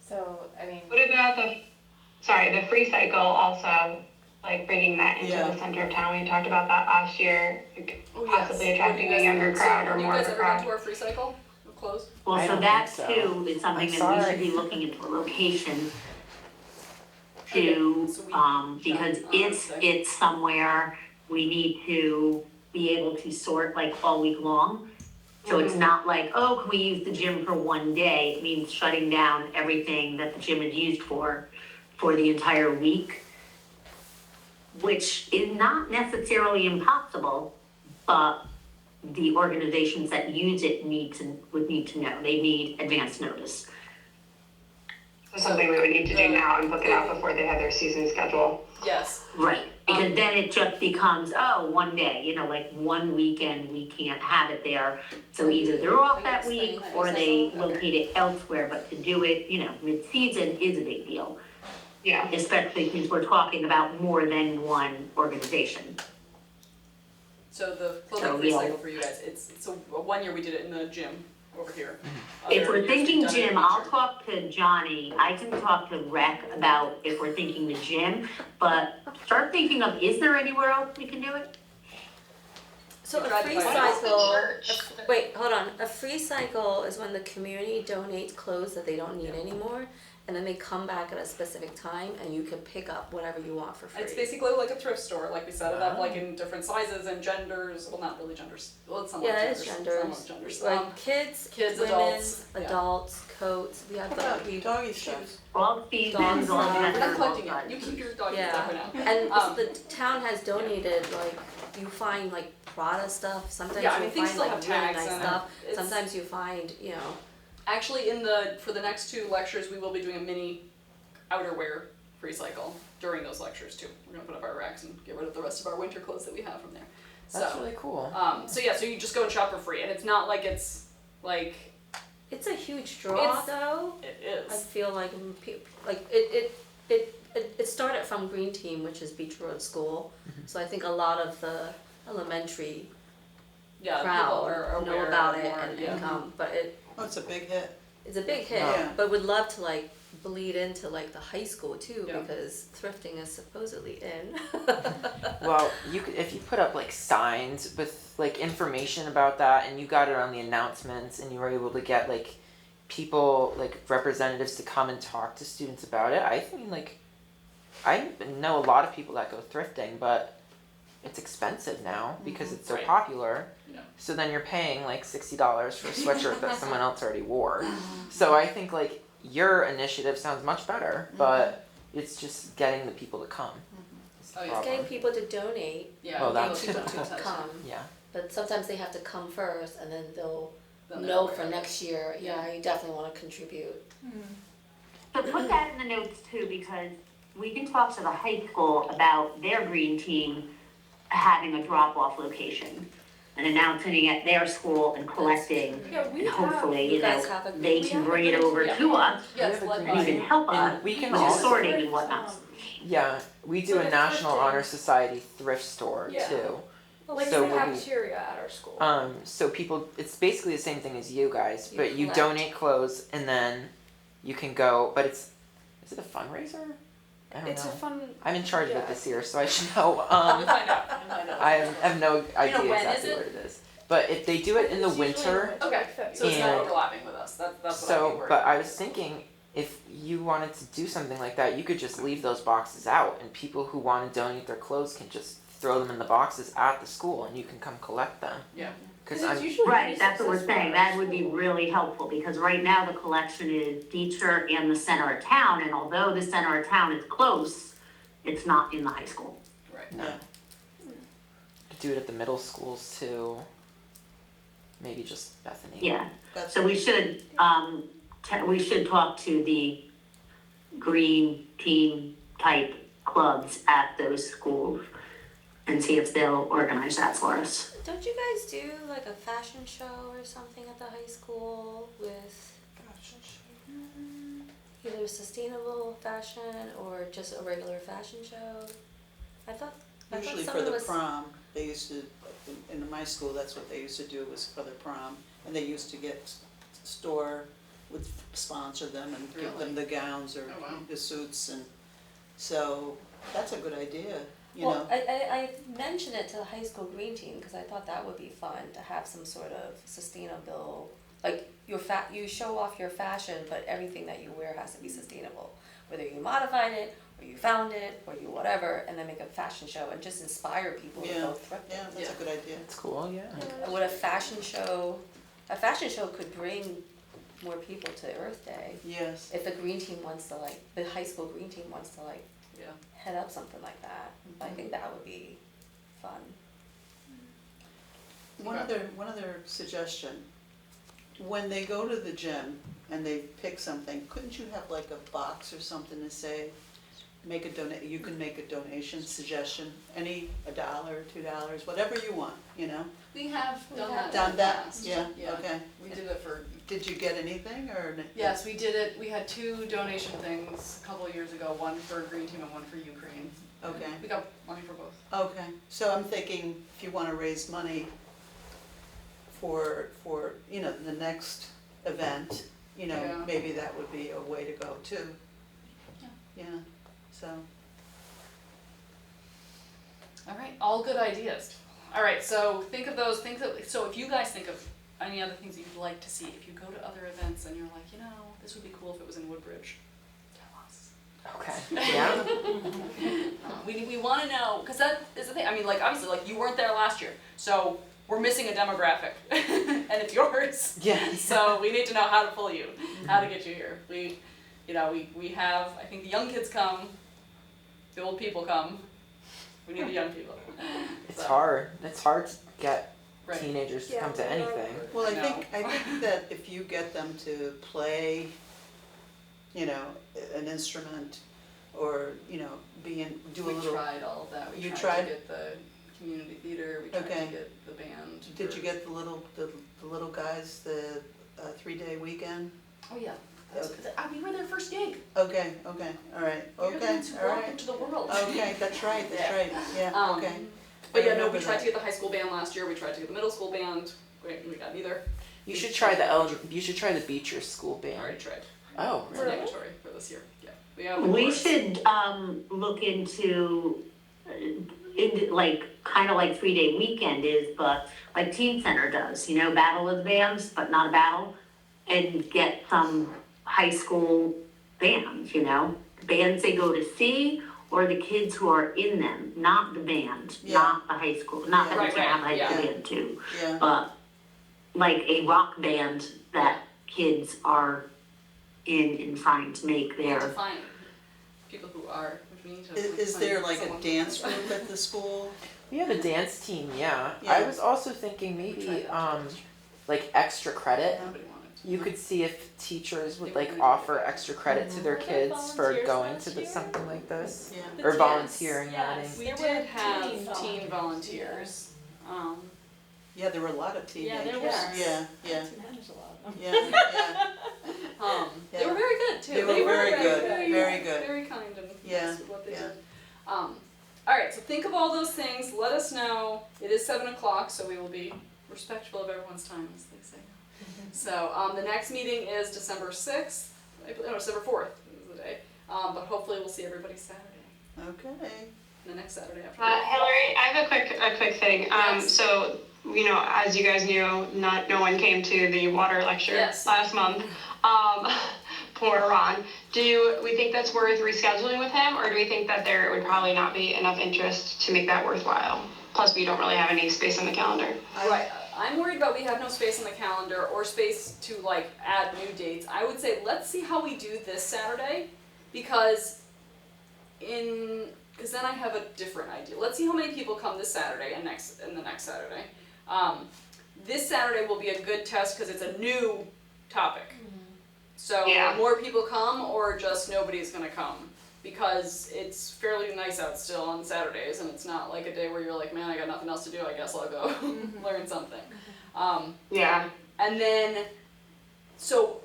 So, I mean, What about the free cycle also, like bringing that into Yeah. the center of town? We talked about that last year, like Oh, yes. possibly attracting a younger So, crowd or have more you of guys a ever gone crowd. to our free cycle of clothes? well, I so don't that think so. too is something I'm that we sorry. should be looking into a location to, Okay, so we- because on if Wednesday. it's somewhere, we need to be able to sort like all week long. So it's not like, oh, can we use the gym for one day? It means shutting down everything that the gym is used for the entire week, which is not necessarily impossible, but the organizations that use it would need to know. They need advance notice. So something we would need to do now and book it out before they have their season schedule. Yes. Right, because then it just becomes, oh, one day, like one weekend, we can't have it there. So either they're off that week or they locate it elsewhere, but to do it, mid-season is a big deal. Yeah. Especially since we're talking about more than one organization. So the clothing So, free yeah. cycle for you guys, so one year we did it in the gym over here. If Other we're years we've thinking done it in gym, the I'll nature. talk to Johnny, I can talk to Rec about if we're thinking the gym, but start thinking of, is there anywhere else we can do it? So We a tried to free find cycle, wait, hold on, a free cycle is when the community donates clothes that they don't need anymore, and then they come back at a specific time and you can pick up whatever you want for free. It's basically like a thrift store, like we set it up like in different sizes and genders, well, not really genders, well, it's somewhat Yeah, genders. it's genders, Somewhat genders. like kids, kids, women's, adults, yeah. adults, coats, we have What about we doggy stuff? All seasons, Dogs all are- We're genders, not all collecting it, sizes. you keep your dog Yeah. stuff for now. And Um, the town has donated, like, you find like Prada stuff, sometimes Yeah, I you mean, things find still like have really tags nice and stuff, it's- sometimes you find, Actually, for the next 2 lectures, we will be doing a mini outerwear free cycle during those lectures too. We're gonna put up our racks and get rid of the rest of our winter clothes that we have from there. That's So, really cool. so you just go and shop for free, and it's not like it's like it's a huge draw It's- though. it I is. feel like it started from Green Team, which is Beach Road School. So I think a lot of the elementary Yeah, crowd people are aware know about it more, and, yeah. and come, but Oh, it's a big hit. it's a big hit. Yeah. But would love to like bleed into like the high school too, Yeah. because thrifting is supposedly in. Well, you could, if you put up like signs with like information about that, and you got it on the announcements, and you were able to get like people, like representatives, to come and talk to students about it. I think like I know a lot of people that go thrifting, but it's expensive now because it's so Right. popular. Yeah. So then you're paying like $60 for a sweatshirt that someone else already wore. So I think like your initiative sounds much better, but it's just getting the people to come. Oh, yeah. It's getting people to donate, Yeah. Well, getting that's- people people to attend. come, Yeah. but sometimes they have to come first and then they'll Then they're know aware for of it. next year, yeah, you definitely wanna contribute. So put that in the notes too, because we can talk to the high school about their green team having a drop-off location and announcing it at their school and collecting. Yeah, we And have. hopefully, You you guys know, have a they green can team? bring it Yeah. over to us Yes, We have a led green by. and even help us. And we can with also, sorting Thrift, and whatnot. yeah, we do Like a a National thrifting. Honor Society thrift store Yeah. too. Like So in the we'll be- cafeteria at our school. So people, it's basically the same thing as you guys, You but you collect. donate clothes and then you can go, but is it a fundraiser? I don't It's know. a fun. I'm in charge of yeah. it this year, so I should know. We'll find out. We'll find out. I have no idea when exactly is it? what it is. But if they do it in the It's usually winter, Okay, like February. so it's not And- overlapping with us. That's what I'd be so, worried but I about. was thinking if you wanted to do something like that, you could just leave those boxes out and people who want to donate their clothes can just throw them in the boxes at the school and you can come collect them. Yeah. Cause it's I'm, usually Right, pretty that's what we're successful saying, at our that would be school. really helpful, because right now the collection is Dieter and the center of town, and although the center of town is close, it's not in the high school. Right. no. Do it at the middle schools too. Maybe just Bethany. Yeah, That's, so we should, we should talk to the green team type clubs at those schools and see if they'll organize that for us. Don't you guys do like a fashion show or something at the high school with either sustainable fashion or just a regular fashion show? I thought usually for someone the was- prom, they used to, in my school, that's what they used to do was for the prom. And they used to get store would sponsor them and give them the gowns or Oh, wow. the suits, and so that's a good idea, you Well, know. I mentioned it to the high school green team because I thought that would be fun to have some sort of sustainable, like you show off your fashion, but everything that you wear has to be sustainable. Whether you modified it, or you found it, or you whatever, and then make a fashion show and just inspire people to Yeah. go thrifting. Yeah, that's a good idea. It's cool, yeah. And would a fashion show could bring more people to Earth Day. Yes. If the green team wants to the high school green team wants to Yeah. head up something like that, I think that would be fun. One other suggestion, when they go to the gym and they pick something, couldn't you have like a box or something to say, you can make a donation suggestion, $1, $2, whatever you want, you know? We have done that in Done the that, past. yeah, okay. We did it for, Did you get anything or? yes, we did it, we had 2 donation things a couple of years ago, one for Green Team and one for Ukraine. Okay. We got money for both. Okay, so I'm thinking if you wanna raise money for, you know, the next event, you know, Yeah. maybe that would be a way to go too. Yeah. Yeah, so, Alright, all good ideas. Alright, so so if you guys think of any other things that you'd like to see, if you go to other events and you're like, you know, this would be cool if it was in Woodbridge, tell us. Okay. Yeah. We wanna know, cause that is the thing, I mean, like, obviously, like, you weren't there last year, so we're missing a demographic, and it's yours. Yeah. So we need to know how to pull you, how to get you here. We have, I think the young kids come, the old people come, we need the young people. It's So, hard. It's hard to get Right. teenagers to Yeah, come to we are- anything. well, I No. think that if you get them to play, you know, an instrument or, you know, do a We little. tried all of that, we You tried tried? to get the community theater, we tried Okay. to get the band. Did for- you get the little guys, the 3-day weekend? Oh, yeah. That's, Okay. we were their first gig. Okay, all right, We were the okay, ones who all brought right. them to the world. Okay, that's right, yeah, Um, okay. But I yeah, no, we remember tried that. to get the high school band last year, we tried to get the middle school band, we got neither. You should try the Beecher School I already Band. tried. Oh, It's really? mandatory for this year, yeah. We have the We chorus. should, look into, like, kinda like 3-day weekend is, but like Teen Center does, you know, battle of the bands, but not a battle. And get some high school bands, you know, bands they go to see, or the kids who are in them, not the band, Yeah. not the high school, not that we Right, can have a right, high school yeah. band too. Yeah, But like a rock band that kids are in and trying to make We need to their, find people who are, which we need to. Is find there like a someone. dance group at the school? We have a dance team, yeah. Yeah. I was also thinking We tried maybe that. like extra credit. Nobody wanted to. You could see if teachers would They like would do offer that. extra credit to their Were there kids for volunteers going last to the, year? something like this. Yeah. The Or dance, volunteering, yes. adding. We There did were have teen teen volunteers. volunteers. Yeah, there were a lot of teenagers. there were. Yeah, yeah, There's a lot of them. yeah, yeah. They were very good too. They were very good, very good. Very kind and Yeah, nice with what they yeah. did. Alright, so think of all those things, let us know. It is 7 o'clock, so we will be respectful of everyone's time, as they say. So, the next meeting is December 6th, December 4th is the day. But hopefully we'll see everybody Saturday, Okay. the next Saturday after that. Hillary, I have a quick thing. Yes. So, you know, as you guys knew, no one came to the water lecture Yes. last month. Poor Ron. Do we think that's worth rescheduling with him, or do we think that there would probably not be enough interest to make that worthwhile? Plus, we don't really have any space on the calendar. Right, I'm worried about we have no space on the calendar or space to like add new dates. I would say let's see how we do this Saturday, because then I have a different idea. Let's see how many people come this Saturday and the next Saturday. This Saturday will be a good test because it's a new topic. So Yeah. more people come or just nobody's gonna come, because it's fairly nice out still on Saturdays and it's not like a day where you're like, man, I got nothing else to do, I guess I'll go learn something. Yeah. And then, so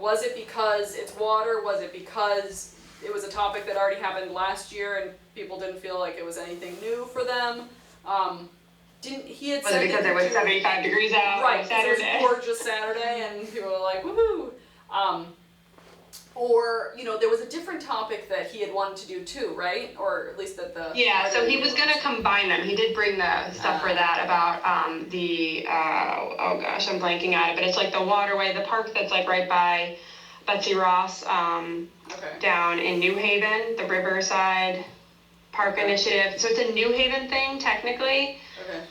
was it because it's water? Was it because it was a topic that already happened last year and people didn't feel like it was anything new for them? He had Was said it because it was 75 degrees out right, on 'cause it was Saturday? a gorgeous Saturday and people were like, woohoo! Or, there was a different topic that he had wanted to do too, right? Or at least that the. Yeah, so he was gonna combine them. He did bring the stuff for that about oh gosh, I'm blanking on it, but it's like the waterway, the park that's like right by Betsy Ross Okay. down in New Haven, the Riverside Park Initiative. So it's a New Haven thing technically, Okay.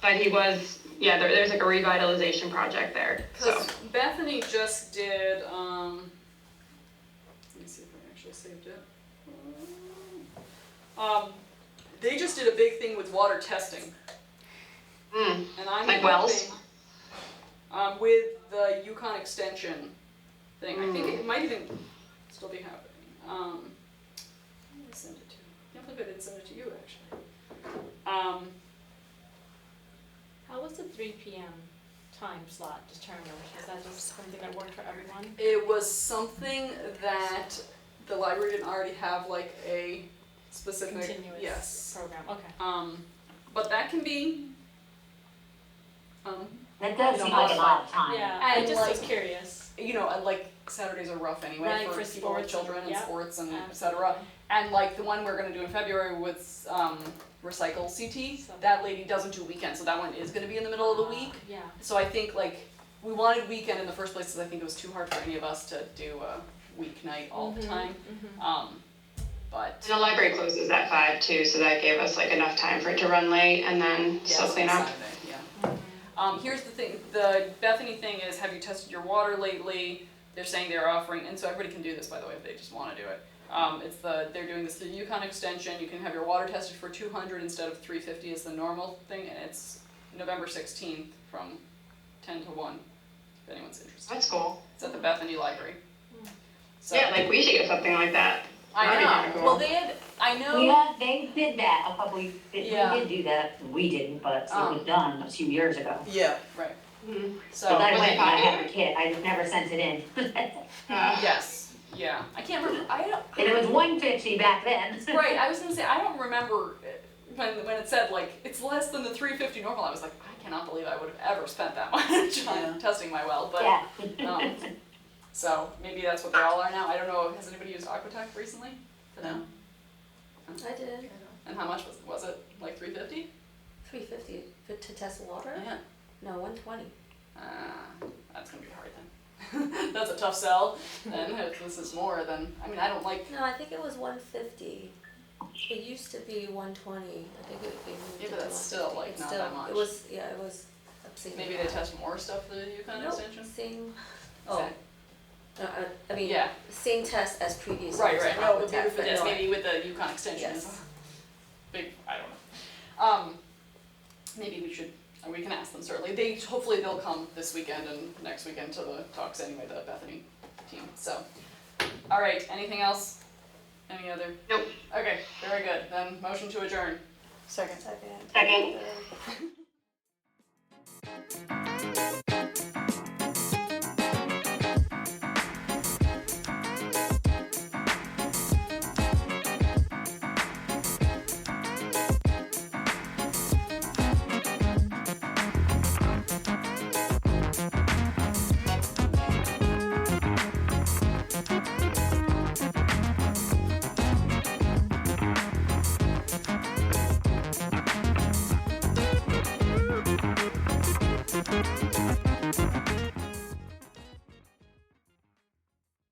but he was there's like a revitalization project there. So Because Bethany just did, let me see if I actually saved it. They just did a big thing with water testing, and I'm Like wells? hoping, with the Yukon Extension thing. I think it might even still be happening. Who did I send it to? I can't believe I didn't send it to you, actually. How was the 3 p.m. time slot determined? Is that just something that worked for everyone? It was something that the library didn't already have like a specific, Continuous yes. program, okay. But that can be, That does seem like a lot of time. Yeah, I And just was like- curious. and like Saturdays are rough anyway Right, for for people with sports children and- and yep. sports and et Absolutely. cetera. And like the one we're gonna do in February with Recycle CT, So- that lady doesn't do weekends, so that one is gonna be in the middle of the week. Yeah. So I think like, we wanted weekend in the first place because I think it was too hard for any of us to do a weeknight all the time. But. and the library closes at 5 too, so that gave us like enough time for it to run late and then still Yes, clean on up. Saturday, yeah. Here's the thing, the Bethany thing is, have you tested your water lately? They're saying they're offering, and so everybody can do this, by the way, if they just wanna do it. They're doing this through Yukon Extension, you can have your water tested for 200 instead of 350 is the normal thing, and it's November 16th from 10 to 1, if anyone's interested. That's cool. It's at the Bethany Library. So, Yeah, like we should get something like that. I That'd be know, kinda cool. well, I know. They did that a couple, Yeah. we did do that, we didn't, but it was done a few years ago. Yeah. Right. Mhm. So. But I was went it and I popular? had a kit, I just never sent it in. Yes, yeah, I can't remember, And it was $150 back then. right, I was gonna say, I don't remember when it said like, it's less than the $350 normal, I was like, I cannot believe I would have ever spent that much Yeah. on testing my well, but, Yeah. so maybe that's what they all are now, I don't know, has anybody used Aquatech recently? No. I did. And how much was it, like $350? $350 to test water? Yeah. No, $120. That's gonna be hard then. That's a tough sell, and if this is more, then, I mean, I don't like, No, I think it was $150. It used to be $120. I think they moved Yeah, it but to that's still, $150. like, It's not still, that much. It was obscene. maybe they test more stuff for the Yukon Nope, Extension? same. Oh. I mean, Yeah. same test as previous Right, years right, of no, but Aqua Tech, but yes, no, maybe with the Yukon extension is Yes. big, I don't know. Maybe we should, we can ask them certainly, hopefully they'll come this weekend and next weekend to the talks anyway, the Bethany team, so. Alright, anything else? Any other? Nope. Okay, very good, then motion to adjourn. Second. Second.